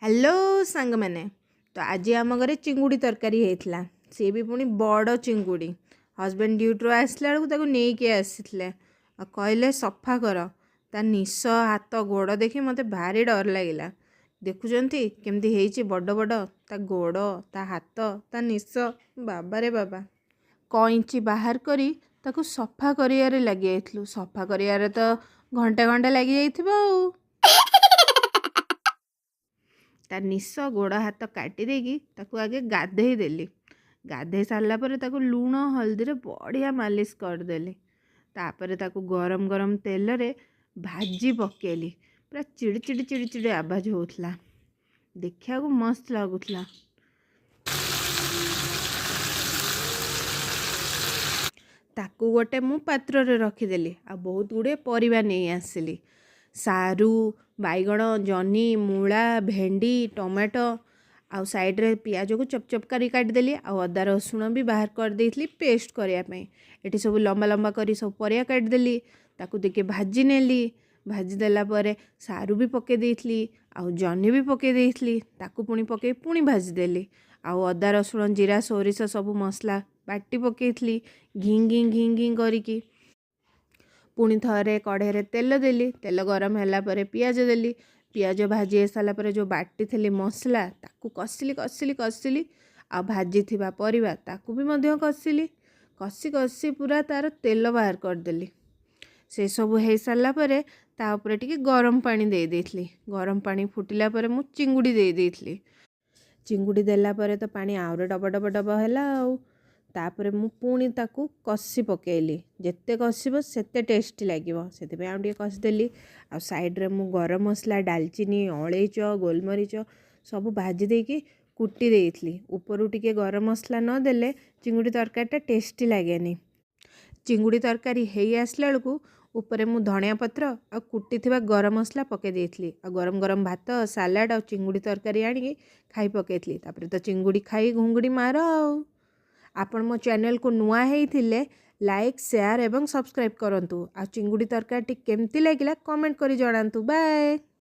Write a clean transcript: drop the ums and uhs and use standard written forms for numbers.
Hello सांग मैंने तो आज आम घरे चिंगुड़ी तरकारी होता सी भी पुणी बड़ चिंगुड़ी हजबैंड ड्यूटी आसला बेलू नहीं आसी कहले सफा कर ता निश हाथ गोड़ देखी मत भारी डर लगे देखुंत केमती बड़ बड़ ता गोड़ ता हाथ ता निश बाबा रे बाबा कईची बाहर करी ताकू सफा कर लगी सफा कर तो घंटे घंटे लगी जाइए ता निश गोड़ हाथ काटी देकी ताकू आगे गाधे देली गाधे सारा पर ताकू लुण हल्दी रे बढ़िया मालिश करदेली तापर ताकू गरम गरम तेल रे भाजी पकेली पूरा चिड़ चिड़ चिड़ चिड़ आवाज होता देखा मस्त लगुला ताकू गोटे मु पात्र रे रखीदेली आ बहुत गुड़े परिबा नहीं आसिली सारू बैगण जनी मूला भेंडी टमाटो आउ साइड रे पियाज को चप चप करी काटिदेली आ अदा रसुण भी बाहर कर देइथली पेस्ट करने ये सब लंबा लंबा करी सब परिया काटिदेली ताकू देखे भाजी नेली भाजी देला परे सारू भी पके देइथली आउ जनी भी पके देइथली ताकू पुणी पके पुणी भाजी देली आउ अदा रसुण जीरा सोरिष सब मसला बाटी पकेइथली घी घी घी घी करिकी पुणी थरे कढ़े तेल देली तेल गरम है पियाज देली पियाज भाजी सारा पर जो बाटी थी मसला ताकू कसिली कसिली कसिली आ भाजी थिबा परिबा ताकू भी मध्य कसिली कसी कसी पूरा तार तेल बाहर करदेली से सब हो सारा पर तापर टिके गरम पानी दे देइथली गरम पानी फुटिला पर मु चिंगुड़ी दे देइथली चिंगुड़ी देला पर तो पानी आउरे डब डब डब है तापर मु पुणी ताकू कसी पकेली जिते कसिब सेते टेस्टी लगे से आउ टे कसीदेली आ साइड रे मु गरम मसला डालचीनी अलैच गोलमरीच सब भाजी देकी कुटी देइथली ऊपर टिके गरम मसला न देले चिंगुड़ी तरकारीटा टेस्टी लागेनी चिंगुड़ी तरकारी हेई आसला बेलू ऊपर मु धनिया पत्र आ कुटी थिबा गरम मसला पके देइथली आ गरम गरम भात सालाड आ चिंगुड़ी तरकारी आनिकी खाई पकेइथली तापर तो चिंगुड़ी खाई घुंगुड़ी मार आपण मो चैनल को नुआ हेइथिले लाइक शेयर एवं सब्सक्राइब करंतु आ चिंगुड़ी तरकारी केमती लागिला कमेंट करी जणांतु बाय।